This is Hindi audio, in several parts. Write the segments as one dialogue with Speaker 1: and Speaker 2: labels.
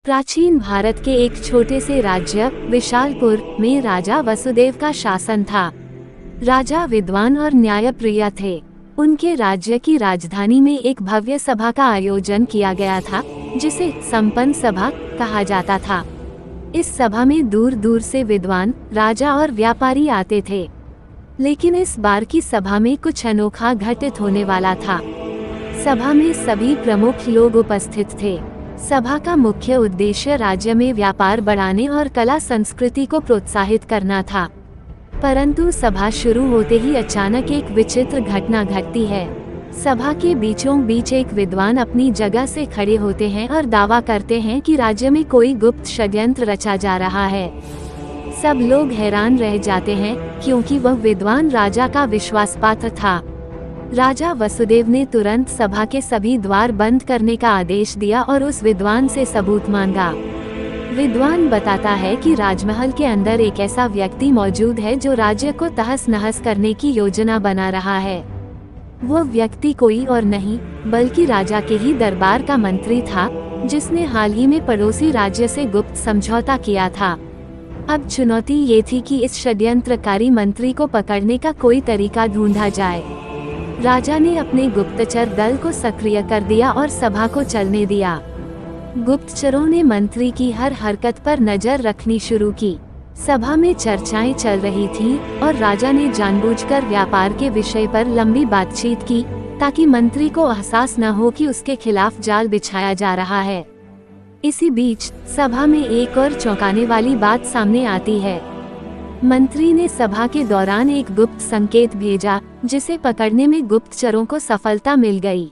Speaker 1: प्राचीन भारत के एक छोटे से राज्य विशालपुर में राजा वसुदेव का शासन था। राजा विद्वान और न्यायप्रिय थे। उनके राज्य की राजधानी में एक भव्य सभा का आयोजन किया गया था, जिसे संपन्न सभा कहा जाता था। इस सभा में दूर दूर से विद्वान, राजा और व्यापारी आते थे। लेकिन इस बार की सभा में कुछ अनोखा घटित होने वाला था। सभा में सभी प्रमुख लोग उपस्थित थे। सभा का मुख्य उद्देश्य राज्य में व्यापार बढ़ाने और कला संस्कृति को प्रोत्साहित करना था। परंतु सभा शुरू होते ही अचानक एक विचित्र घटना घटती है। सभा के बीचों बीच एक विद्वान अपनी जगह से खड़े होते हैं और दावा करते हैं कि राज्य में कोई गुप्त षड्यंत्र रचा जा रहा है। सब लोग हैरान रह जाते हैं, क्योंकि वह विद्वान राजा का विश्वासपात्र था। राजा वसुदेव ने तुरंत सभा के सभी द्वार बंद करने का आदेश दिया और उस विद्वान से सबूत मांगा। विद्वान बताता है कि राजमहल के अंदर एक ऐसा व्यक्ति मौजूद है जो राज्य को तहस नहस करने की योजना बना रहा है। वो व्यक्ति कोई और नहीं बल्कि राजा के ही दरबार का मंत्री था, जिसने हाल ही में पड़ोसी राज्य से गुप्त समझौता किया था। अब चुनौती ये थी कि इस षड्यंत्रकारी मंत्री को पकड़ने का कोई तरीका ढूंढा जाए। राजा ने अपने गुप्तचर दल को सक्रिय कर दिया और सभा को चलने दिया। गुप्तचरों ने मंत्री की हर हरकत पर नजर रखनी शुरू की। सभा में चर्चाएं चल रही थीं और राजा ने जानबूझकर व्यापार के विषय पर लंबी बातचीत की, ताकि मंत्री को एहसास न हो कि उसके खिलाफ जाल बिछाया जा रहा है। इसी बीच सभा में एक और चौंकाने वाली बात सामने आती है। मंत्री ने सभा के दौरान एक गुप्त संकेत भेजा, जिसे पकड़ने में गुप्तचरों को सफलता मिल गई।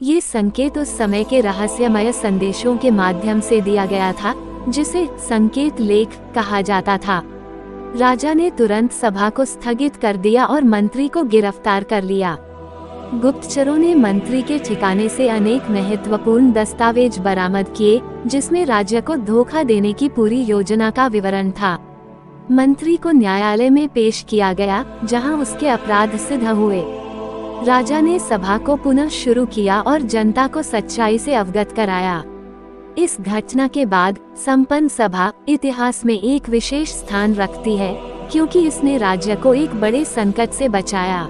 Speaker 1: ये संकेत उस समय के रहस्यमय संदेशों के माध्यम से दिया गया था, जिसे संकेत लेख कहा जाता था। राजा ने तुरंत सभा को स्थगित कर दिया और मंत्री को गिरफ्तार कर लिया। गुप्तचरों ने मंत्री के ठिकाने से अनेक महत्वपूर्ण दस्तावेज बरामद किए, जिसमें राज्य को धोखा देने की पूरी योजना का विवरण था। मंत्री को न्यायालय में पेश किया गया, जहां उसके अपराध सिद्ध हुए। राजा ने सभा को पुनः शुरू किया और जनता को सच्चाई से अवगत कराया। इस घटना के बाद संपन्न सभा इतिहास में एक विशेष स्थान रखती है, क्योंकि इसने राज्य को एक बड़े संकट से बचाया।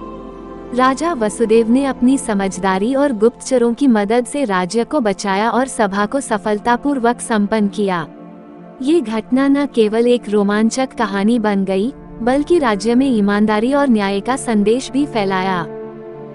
Speaker 1: राजा वसुदेव ने अपनी समझदारी और गुप्तचरों की मदद से राज्य को बचाया और सभा को सफलतापूर्वक संपन्न किया। ये घटना न केवल एक रोमांचक कहानी बन गई, बल्कि राज्य में ईमानदारी और न्याय का संदेश भी फैलाया।